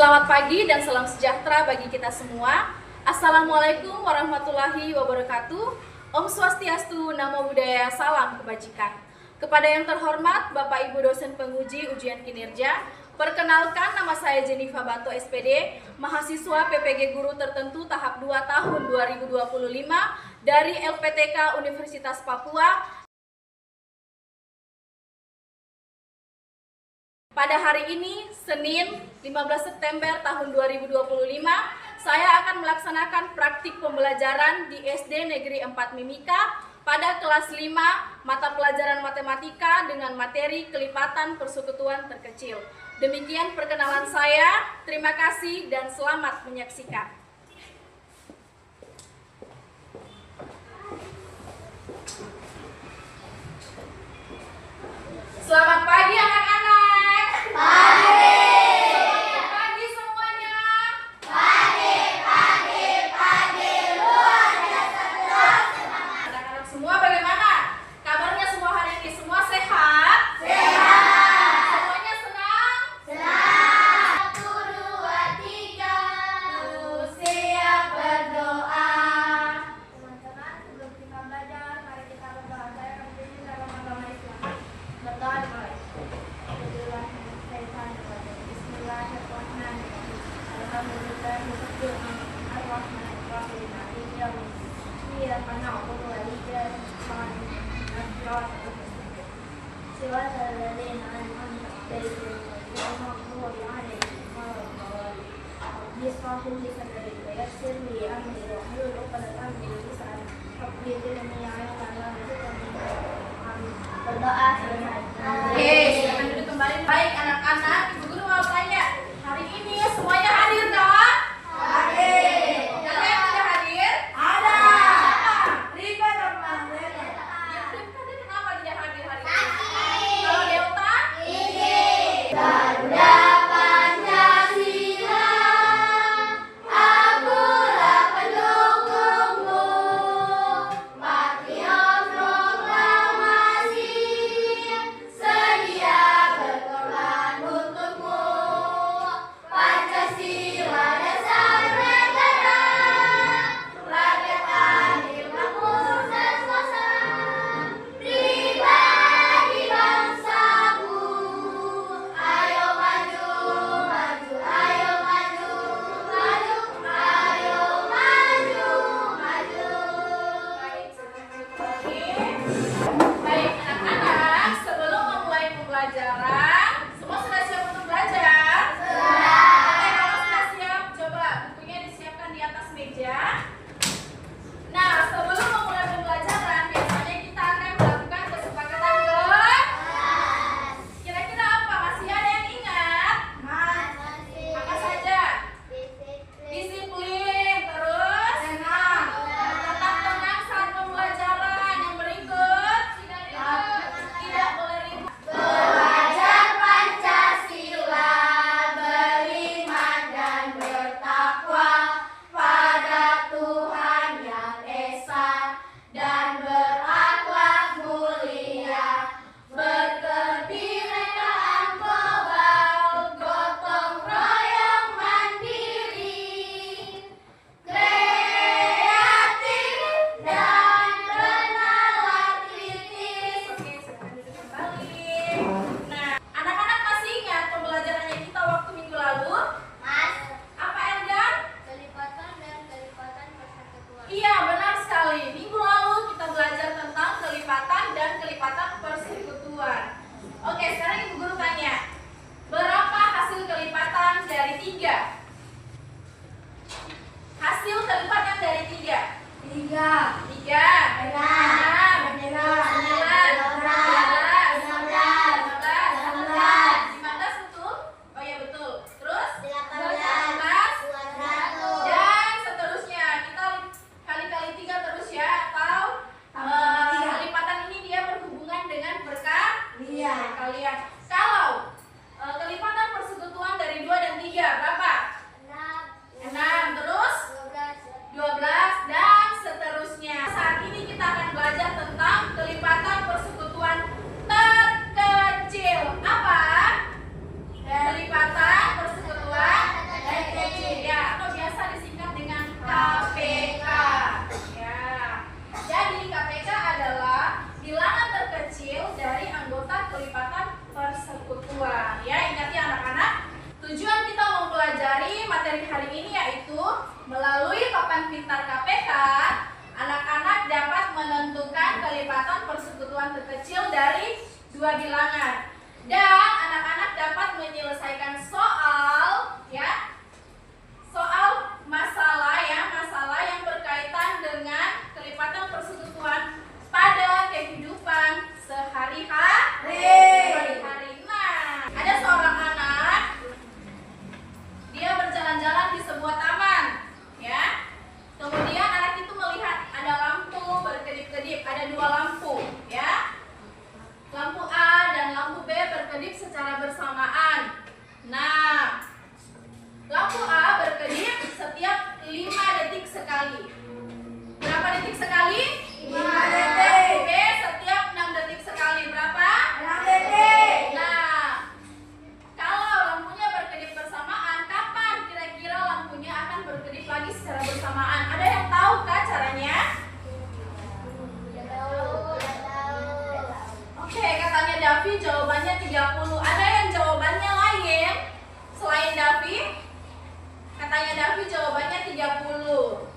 Selamat pagi dan salam sejahtera bagi kita semua. Assalamualaikum warahmatullahi wabarakatuh. Om Swastiastu, Namo Buddhaya, salam kebajikan. Kepada yang terhormat Bapak Ibu dosen penguji ujian kinerja, perkenalkan nama saya Jennifer Banto SPD, mahasiswa PPG Guru Tertentu tahap 2 tahun 2025 dari LPTK Universitas Papua. Pada hari ini, Senin 15 September tahun 2025, saya akan melaksanakan praktik pembelajaran di SD Negeri 4 Mimika pada kelas 5 mata pelajaran matematika dengan materi kelipatan persekutuan terkecil. Demikian perkenalan saya, terima kasih dan selamat menyaksikan. Selamat pagi anak-anak. Pagi. Selamat pagi semuanya. Pagi. Luar biasa terus. Anak-anak semua bagaimana? Kabarnya semua hari ini? Semua sehat? Sehat. Semuanya senang? Senang. 1, 2, 3. Siap berdoa. Teman-teman, sebelum kita belajar, mari kita berdoa. Saya akan pimpin dalam agama Islam. Berdoa dimulai. Bismillahirrahmanirrahim. Alhamdulillahirabbil alamin. Arrahmanirrahim. Maliki yaumiddin. Iyyaka na'budu wa iyyaka nasta'in. Ihdinas siratal ladzina an'amta 'alaihim ghairil maghdubi 'alaihim waladdallin. Bismillah sadri wa yassir li amri wahlul 'uqdatam min lisani yafqahu qawli. Amin. Berdoa selesai. Oke, silakan duduk kembali. Baik anak-anak, Ibu Guru mau tanya, hari ini semuanya hadir tak? Hadir. Siapa yang tidak hadir? Ada. Siapa? Rika dan Mandela. Yang Rika kenapa tidak hadir hari ini? Kalau Delta? Ini. Garuda Pancasila, akulah pendukungmu. Patriot proklamasi, sedia berkorban untukmu. 2 bilangan. Dan anak-anak dapat menyelesaikan soal ya. Soal masalah yang berkaitan dengan kelipatan persekutuan pada kehidupan sehari-hari. Nah, ada seorang anak, dia berjalan-jalan di sebuah taman, ya. Kemudian anak itu melihat ada lampu berkedip-kedip, ada 2 lampu, ya. Lampu A dan lampu B berkedip secara bersamaan. Nah, lampu A berkedip setiap 5 detik sekali. Berapa detik sekali? 5 detik. Lampu B setiap 6 detik sekali. Berapa? 6 detik. Nah, kalau lampunya berkedip bersamaan, kapan kira-kira lampunya akan berkedip lagi secara bersamaan? Ada yang tahu kah caranya? Oke, katanya Davi jawabannya 30. Ada yang jawabannya lain selain Davi? Katanya Davi jawabannya 30.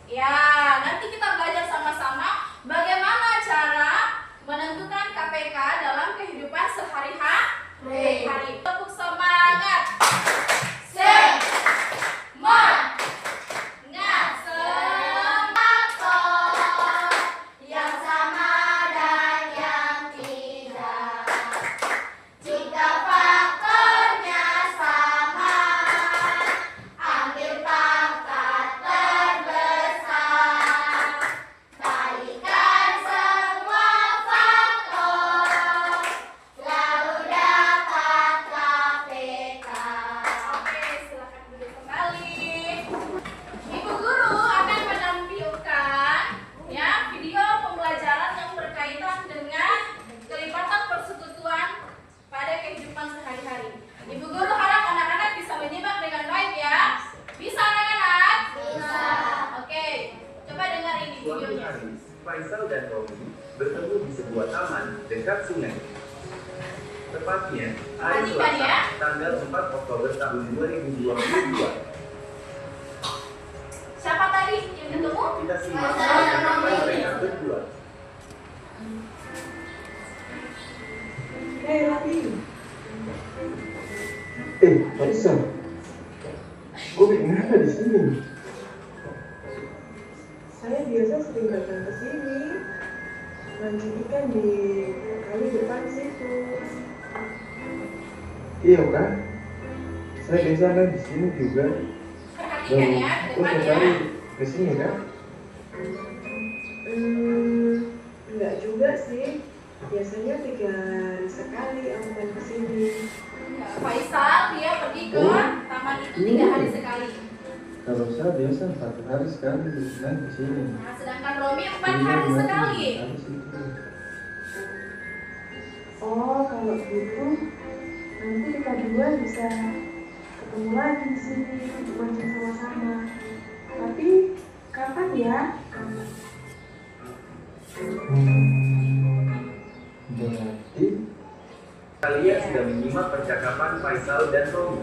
Ya, nanti kita belajar sama-sama bagaimana cara menentukan KPK dalam kehidupan sehari-hari. Tepuk semangat. Yang sama dan yang tidak. Jika faktornya sama, ambil pangkat terbesar. Balikan semua faktor, lalu dapat KPK. Oke, silakan duduk kembali. Ibu guru akan menampilkan ya video pembelajaran yang berkaitan dengan kelipatan persekutuan pada kehidupan sehari-hari. Ibu guru harap anak-anak bisa menyimak dengan baik ya. Bisa anak-anak? Bisa. Oke, coba dengar ini Suatu videonya. hari, Faisal dan Romi bertemu di sebuah taman dekat sungai. Tepatnya hari Perhatikan Selasa, ya. tanggal 4 Oktober tahun 2022. Siapa tadi yang ketemu? Kita simak Faisal dan Romi. mereka berdua. Hei Rafi, Faisal, gue kenapa di sini? saya biasa sering datang ke sini. Mancing ikan di kali depan situ. Iya kan? Saya biasa kan di sini juga. Perhatikan ya, Gue depan tiap ya. hari ke sini kan? Enggak juga sih. Biasanya 3 hari sekali aku main ke sini. Faisal dia pergi ke taman itu 3 hari sekali. Kalau saya biasa 4 hari sekali main ke sini. Nah, sedangkan Romi 4 hari sekali. Habis itu. Oh, kalau gitu nanti kita dua bisa ketemu lagi di sini untuk mancing sama-sama. Tapi kapan ya? Berarti Kalian sudah menyimak percakapan Faisal dan Romi.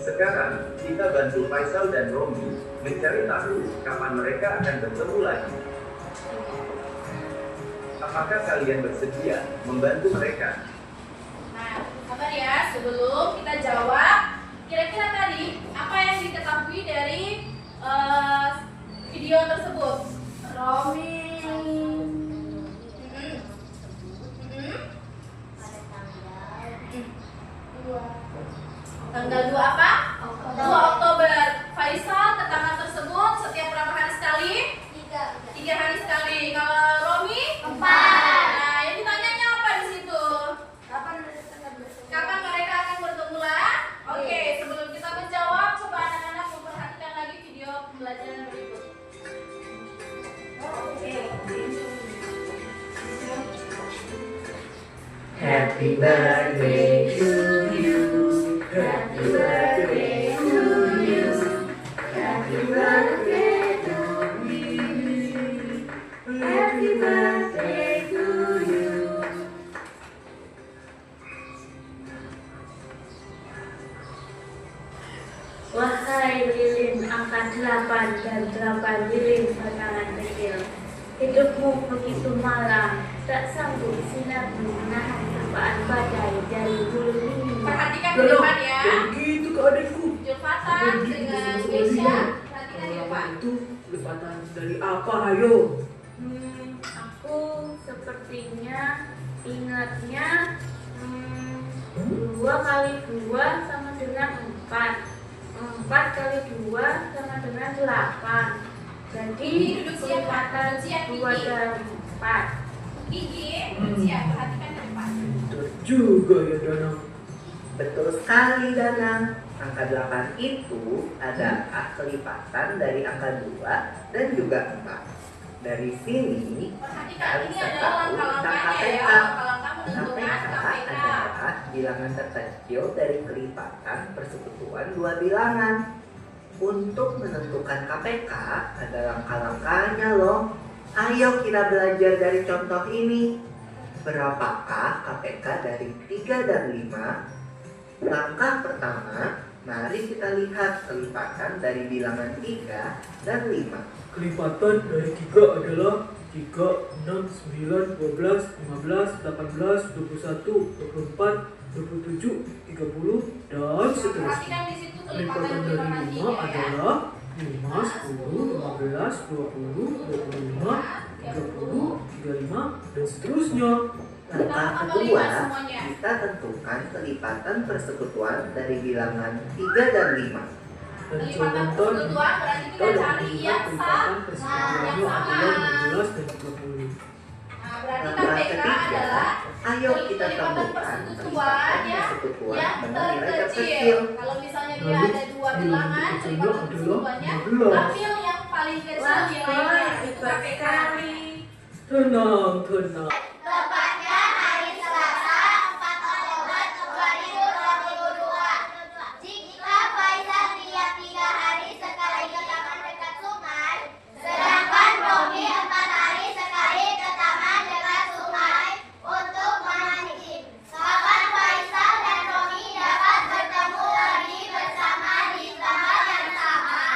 Sekarang, kita bantu Faisal dan Romi mencari tahu kapan mereka akan bertemu lagi. Apakah kalian bersedia membantu mereka? Nah, sabar ya, sebelum kita jawab, kira-kira tadi apa yang diketahui dari video tersebut? Romi. Tanggal 2 apa? 2 Oktober. Faisal ke taman tersebut setiap berapa hari sekali? 3 hari sekali. Kalau Romi? 4. Nah, yang ditanyanya apa di situ? Kapan mereka akan bertemu lagi? Oke, sebelum kita menjawab, coba anak-anak memperhatikan lagi video pembelajaran berikut. Happy birthday to you. Happy birthday to you. Happy birthday to me. Happy birthday to you. Wahai lilin angka 8 dan 8 lilin bakalan kecil, Hidupmu begitu malam, tak sanggup sinarmu menahan terpaan badai dari bulu mini. Perhatikan di depan ya. Begitu ke adikku. Jepatan dengan Gesya. Perhatikan di depan. Itu lepatan dari apa, ayo? Aku sepertinya ingatnya 2 kali 2 sama dengan 4. 4 kali 2 sama dengan 8. Jadi Ini duduk siap, Pak. kelipatan Duduk siap, 2 Gigi. dari 4. Gigi, siap. Perhatikan di depan. Betul juga ya, Danang. Betul sekali, Danang. Angka 8 itu adalah kelipatan dari angka 2 dan juga 4. Dari sini, Perhatikan, ini bisa adalah tahu langkah-langkahnya tentang ya. KPK. Langkah-langkah menentukan KPK KPK. adalah bilangan terkecil dari kelipatan persekutuan 2 bilangan. Untuk menentukan KPK ada langkah-langkahnya loh. Ayo kita belajar dari contoh ini. Berapakah KPK dari 3 dan 5? Langkah pertama, mari kita lihat kelipatan dari bilangan 3 dan 5. Kelipatan dari 3 adalah 3, 6, 9, 12, 15, 18, 21, 24, 27, 30, dan seterusnya. Perhatikan di situ Kelipatan dari 5 adalah 5, 10, 15, 20, 25, 30, 35, dan seterusnya. Langkah kedua, kita tentukan kelipatan persekutuan dari bilangan 3 dan 5. Dan Kelipatan jawaban persekutuan berarti kita cari yang kelipatan sama. persekutuannya Yang adalah sama. 16 dan 30. Nah, berarti Langkah KPK ketiga, adalah ayo kita kelipatan temukan persekutuan kelipatan persekutuan yang dengan nilai terkecil. terkecil. Kalau misalnya dia Lalu, ada 2 nilai bilangan, terkecilnya kelipatan adalah persekutuannya 12. ambil yang paling kecil Wah, nilainya. Itu hebat KPK. sekali. Tenang, tenang. Tepatnya hari Selasa 4 Oktober 2022. Jika Faisal tiap 3 hari sekali ke taman dekat sungai, sedangkan Romi 4 hari sekali ke taman dekat sungai untuk memancing. Kapan Faisal dan Romi dapat bertemu lagi bersama di tempat yang sama?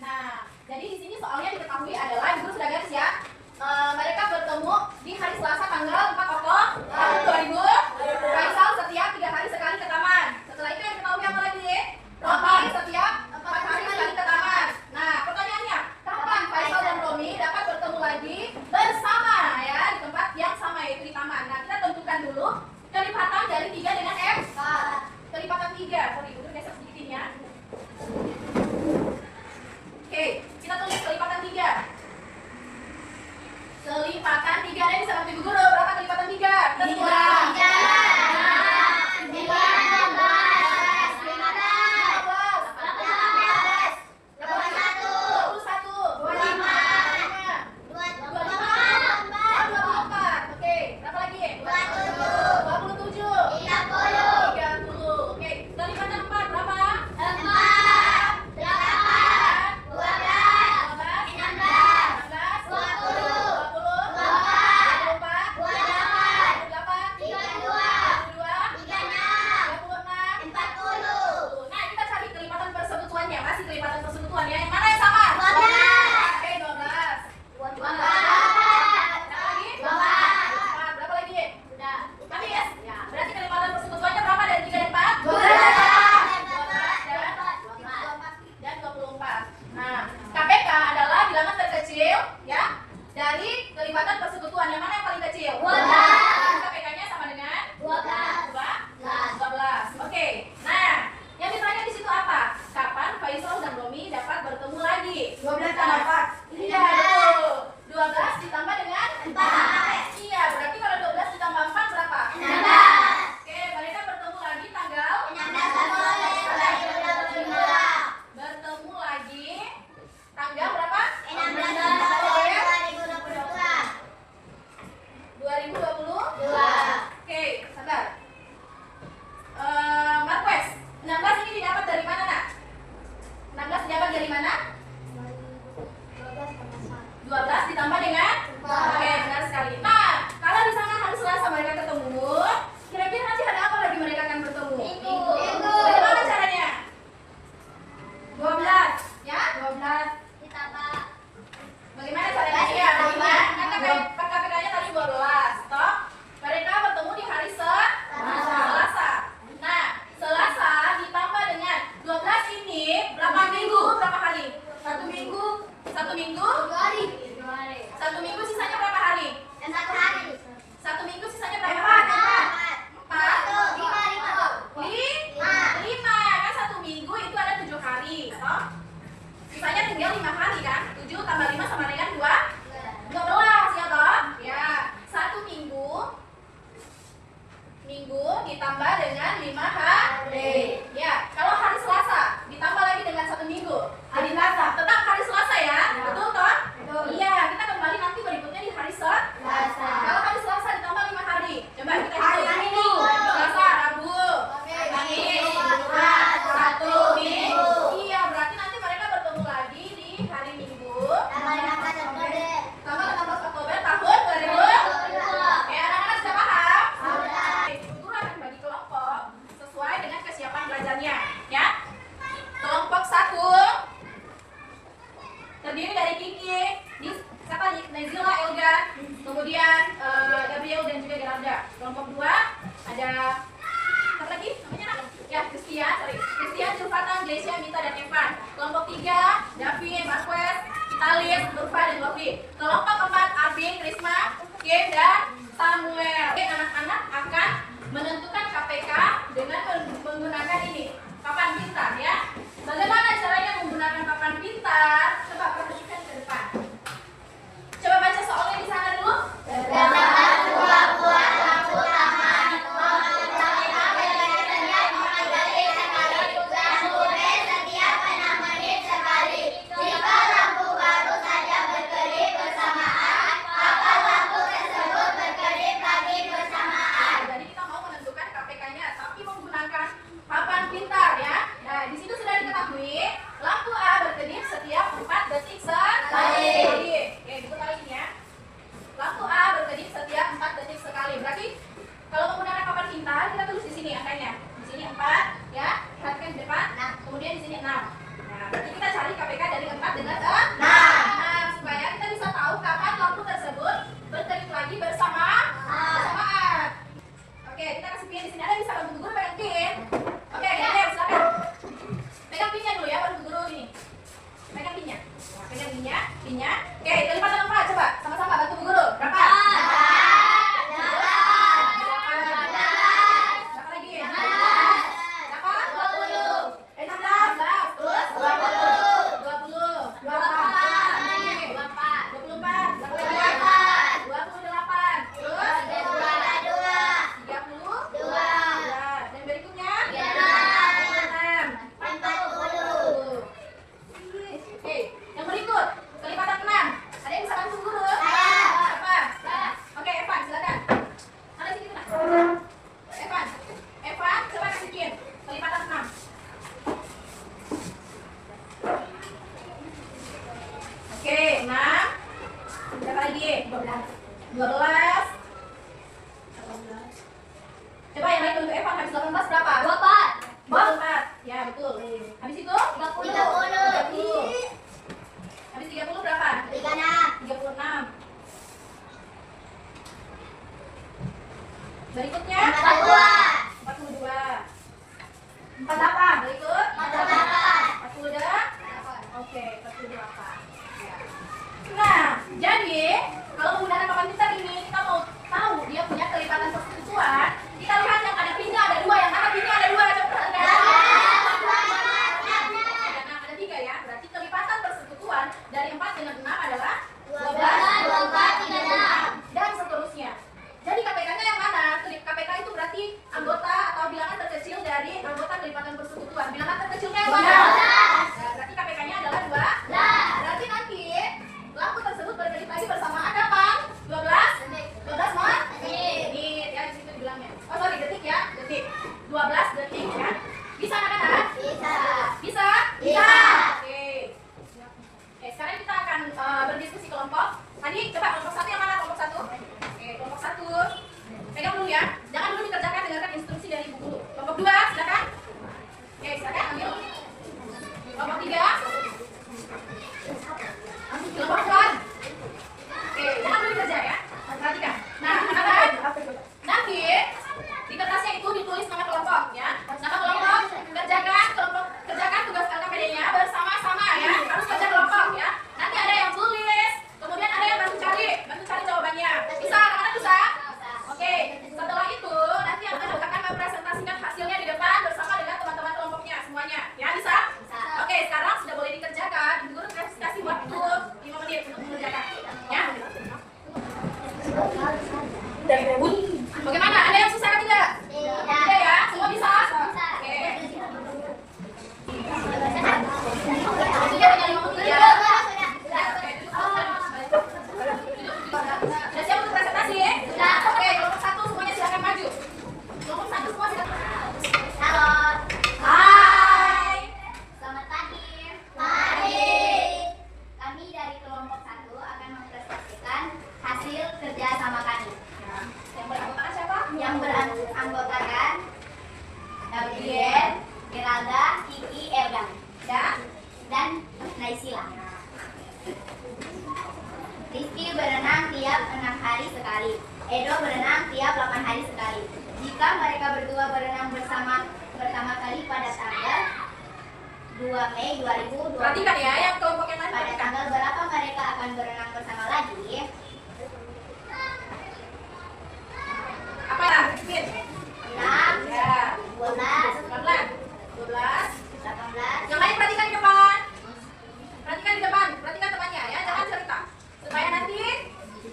Nah, jadi di sini soalnya diketahui adalah Ibu sudah garis ya. Mereka bertemu di hari Selasa tanggal 4 Oktober tahun 2000. Faisal setiap 3 hari sekali ke taman. Setelah itu yang diketahui apa lagi? Romi setiap 4 hari sekali ke taman. Nah, pertanyaannya, kapan Faisal dan Romi dapat bertemu lagi bersama ya di tempat yang sama yaitu di taman. Nah, kita tentukan dulu kelipatan dari 3 dengan M. Kelipatan 3. Sorry, Ibu geser sedikit ya. Oke, kita tulis kelipatan 3. Kelipatan 3 dan bisa bantu Ibu Guru. Berapa kelipatan 3? Kita semua. 12 tambah 4. Iya, betul. 12 ditambah dengan 4. Iya, berarti kalau 12 ditambah 4 berapa? 16. Oke, mereka bertemu lagi tanggal 16 Oktober 2022. bertemu lagi tanggal berapa? 16 Oktober 2022. 2022. Oke, sabar. Marquez, 16 ini didapat dari mana, Nak? 16 didapat dari mana? 12 ditambah dengan 4. Oke, benar sekali. Nah, kalau di sana hari Selasa mereka ketemu, kira-kira nanti ada apa lagi mereka akan bertemu? Minggu. Bagaimana caranya? 12, ya? 12. Ditambah Bagaimana caranya? Iya, 12. Berapa lagi? 12. Coba yang lain untuk Eva, habis 18 berapa? 24. Ya, betul. Habis itu? 30. Habis 30 berapa? 36. Berikutnya? 42. 48. Berikut? 48. Oke, 48. Ya. Nah, jadi kalau menggunakan papan pintar ini kita mau tahu dia punya kelipatan persekutuan. Kita lihat yang ada pinnya ada 2, yang mana pinnya ada 2. Coba perhatikan. Nah, ada 3 ya. Berarti kelipatan persekutuan dari 4 dengan 6 adalah 12, 36, dan seterusnya. Jadi KPK-nya yang mana? KPK itu berarti anggota atau bilangan terkecil dari anggota kelipatan persekutuan. Bilangan terkecilnya yang mana? Nah, berarti KPK-nya adalah 2. Berarti nanti lampu tersebut berkedip lagi bersamaan kapan? 12 menit. Ya, di situ dibilangnya. Oh, sorry, detik ya. Detik. 12 detik ya. Bisa anak-anak? Bisa? Oke. Oke, sekarang kita akan berdiskusi kelompok. Tadi coba kelompok 1 yang mana? Kelompok 1. Oke, kelompok 1. Pegang dulu ya. Jangan dulu dikerjakan, dengarkan instruksi dari ibu dulu. Kelompok 2, silakan. Oke, silakan ambil. Kelompok 3. Kelompok 4. Oke, jangan dulu dikerja ya. Perhatikan. Nah, anak-anak, nanti di kertasnya itu ditulis nama kelompok ya. Nama kelompok, kerjakan tugas LKPD-nya bersama-sama ya. Harus kerja kelompok ya. Nanti ada yang tulis, kemudian ada yang bantu cari jawabannya. Bisa, anak-anak bisa? Oke, setelah itu nanti anak-anak akan mempresentasikan hasilnya di depan bersama dengan teman-teman kelompoknya semuanya. Ya, bisa? Oke, sekarang sudah boleh dikerjakan. Ibu guru kasih waktu 5 menit untuk mengerjakan. Ya. Bagaimana? Ada yang susah atau tidak? Tidak ya? Semua bisa? Oke. Sudah tinggal 5 menit ya. Sudah siap untuk presentasi? Oke, kelompok 1 semuanya silakan maju. Kelompok 1 semua silakan. Halo. Hai. Selamat pagi. Kami dari kelompok 1 akan mempresentasikan hasil kerja sama kami. Yang beranggotakan siapa? Yang beranggotakan Gabriel, Geralda, Kiki, Elga, dan Naisila. Rizky berenang tiap 6 hari sekali. Edo berenang tiap 8 hari sekali. Jika mereka berdua berenang pertama kali pada tanggal 2 Mei 2020. Perhatikan ya, yang kelompok yang lain Pada perhatikan. tanggal berapa mereka akan berenang bersama lagi? Apa ya? Repeat. 6, Ya. 12, 19, 12. 18. Yang lain perhatikan di depan. Perhatikan di depan, perhatikan temannya ya, jangan cerita. Supaya nanti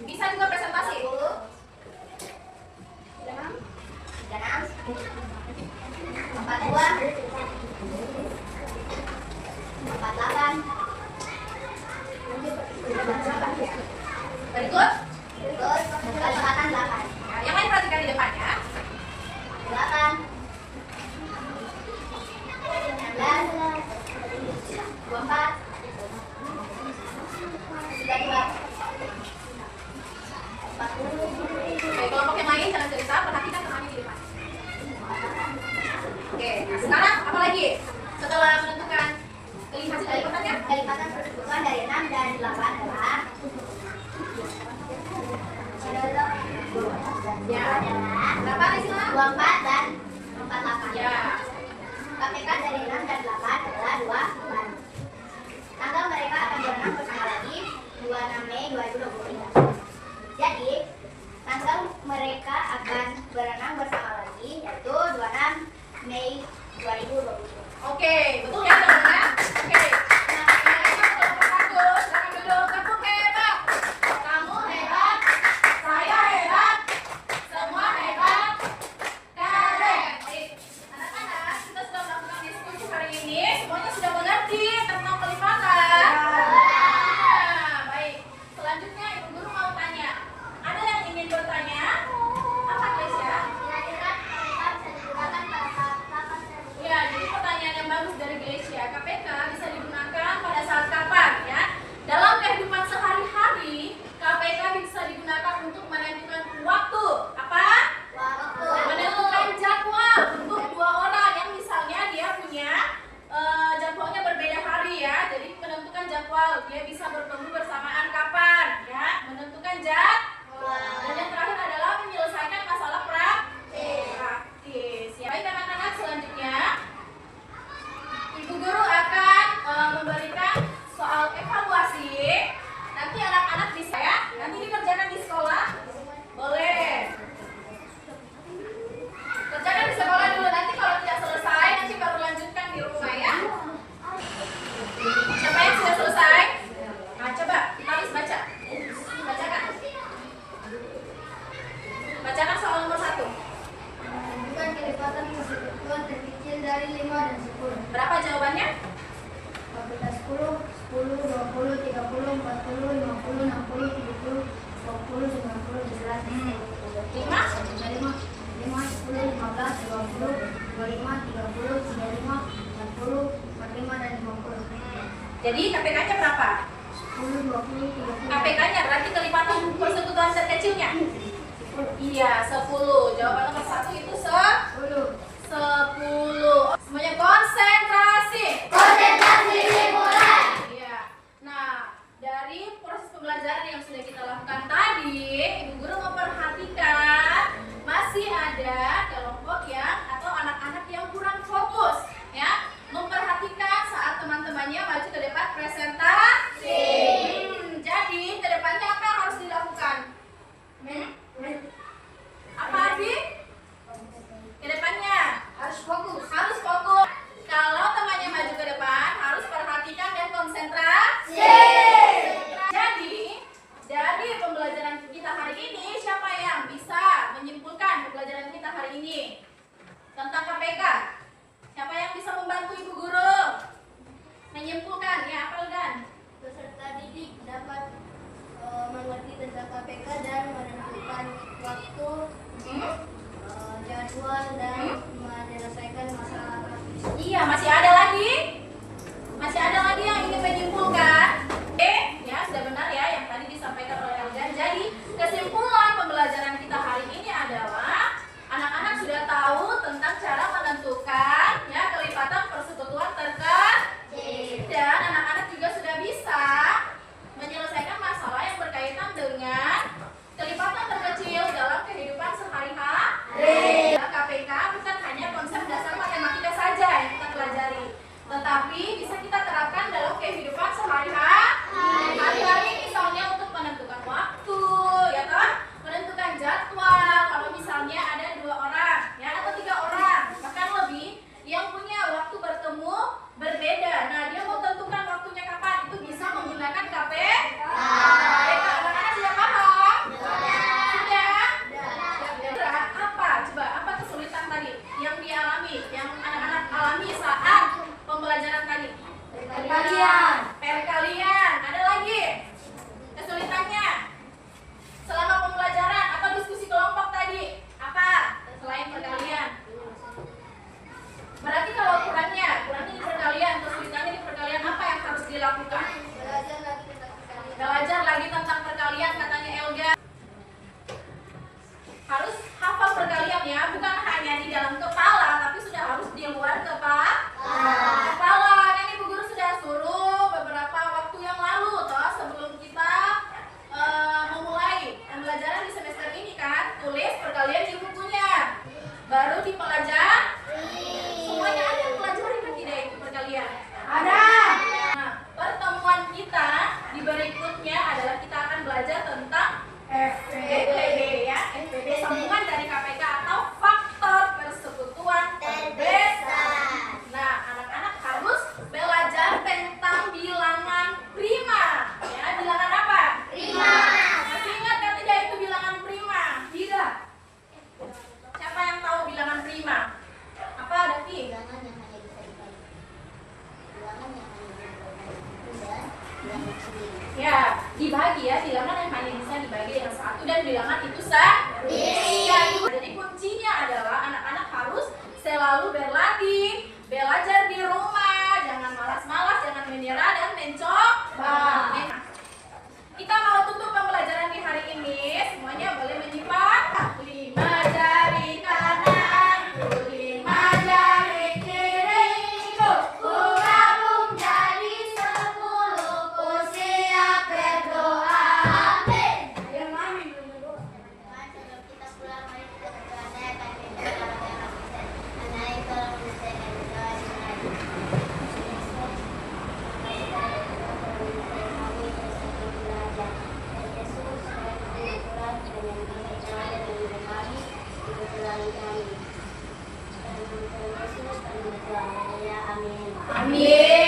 bisa juga presentasi. 42, 48. Berikut. Terus kelipatan 8. Ya, yang lain perhatikan di depan ya. 8, 19, 24, 32, 40. Oke, kelompok yang lain jangan cerita, perhatikan temannya di depan. Oke, nah sekarang apa lagi? Setelah menentukan hasil kelipatannya, Kelipatan persekutuan dari 6 dan 8 adalah ya. Berapa di sini? 24 dan 48. Ya. KPK dari 6 dan 8 adalah 2 bulan. Tanggal mereka akan berenang bersama lagi 26 Mei 2023. Jadi, tanggal mereka akan berenang bersama lagi yaitu 26 Mei 2023. Oke, betul ya teman-teman? Oke. Nah, ini kelompok 1, silakan duduk. Tepuk hebat. Kamu hebat. Saya hebat. Semua hebat. Keren. Baik. Anak-anak, kita sudah melakukan diskusi hari ini. Semuanya sudah mengerti tentang kelipatan. Nah, baik. Selanjutnya Ibu Guru mau tanya. Ada yang ingin bertanya? Apa Gracia? Kira-kira kelipatan bisa digunakan pada saat kapan? Ya, jadi pertanyaan yang bagus dari Gracia. Jadi KPK-nya berapa? 10, 20, 30. KPK-nya berarti kelipatan persekutuan terkecilnya? Iya, 10. Jawaban nomor 1 itu 10. Semuanya konsentrasi. Konsentrasi dimulai. Iya. Nah, dari proses pembelajaran yang sudah kita lakukan tadi, Ibu Guru memperhatikan masih ada kelompok yang atau anak-anak yang kurang fokus, ya. Memperhatikan saat teman-temannya maju ke depan presentasi. Jadi, ke depannya apa yang harus dilakukan? Apa Ardi? Ke depannya harus fokus. Kalau temannya maju ke depan, harus perhatikan dan konsentrasi. Jadi, dari pembelajaran kita hari ini, siapa yang bisa menyimpulkan pembelajaran kita hari ini tentang KPK? Siapa yang bisa membantu Ibu Guru menyimpulkan? Ya, apalkan? Peserta didik dapat mengerti tentang KPK dan menentukan waktu, jadwal, dan menyelesaikan masalah praktis. Iya, masih ada lagi? Masih ada lagi yang ingin menyimpulkan? Ya, sudah benar ya yang tadi disampaikan oleh Elgan. Jadi, kesimpulan pembelajaran kita hari ini adalah anak-anak sudah tahu tentang cara menentukan ya kelipatan persekutuan terkecil, dan anak-anak juga sudah bisa menyelesaikan masalah yang berkaitan dengan kelipatan terkecil dalam kehidupan sehari-hari. KPK bukan hanya konsep dasar matematika saja yang kita pelajari, tetapi bisa kita terapkan dalam kehidupan sehari-hari. Misalnya untuk menentukan waktu, ya kan? Menentukan jadwal. Kalau misalnya ada 2 orang, ya atau 3 orang, bahkan lebih, yang punya waktu bertemu berbeda. Nah, dia mau tentukan waktunya kapan? Itu bisa menggunakan KPK. Anak-anak sudah paham? Sudah? Apa kesulitan tadi yang dialami, yang anak-anak alami saat pembelajaran tadi? Perkalian. Ada lagi kesulitannya selama pembelajaran atau diskusi kelompok tadi? Apa selain perkalian? Berarti kalau kurangnya di perkalian, kesulitannya di perkalian, apa yang harus dilakukan? Belajar lagi tentang perkalian, katanya Elga. Harus hafal perkalian ya, bukan hanya di dalam kepala, tapi sudah harus di luar kepala. Kan Ibu Guru sudah suruh beberapa waktu yang lalu toh, sebelum kita memulai pembelajaran di semester ini kan, tulis perkalian di bukunya, baru dipelajari. Semuanya ada yang pelajari kan tidak itu perkalian? Ada. Nah, pertemuan kita di berikutnya adalah kita akan belajar tentang FPB ya, FPB sambungan dari KPK atau faktor persekutuan terbesar. Nah, anak-anak harus belajar tentang bilangan prima. Ya, bilangan apa? Prima. Masih ingat kan tidak itu bilangan prima? Tidak. Siapa yang tahu bilangan prima? Apa, Davi? Bilangan yang hanya bisa dibagi. Bilangan yang hanya bisa dibagi. Dan bilangan sendiri. Ya, dibagi ya, bilangan yang hanya bisa dibagi dengan 1 dan bilangan itu sendiri. Jadi kuncinya adalah anak-anak harus selalu berlatih, belajar di rumah, jangan malas-malas, jangan menyerah dan mencoba. Kita mau tutup pembelajaran di hari ini, semuanya boleh menyimpan 5 jari kanan, 5 jari kiri, Ku gabung jadi 10, ku siap berdoa. Amin. Sebelum kita pulang, mari kita berdoa. Saya akan berdoa dengan Kristen. Anak tolong menyelesaikan doa dengan Amin.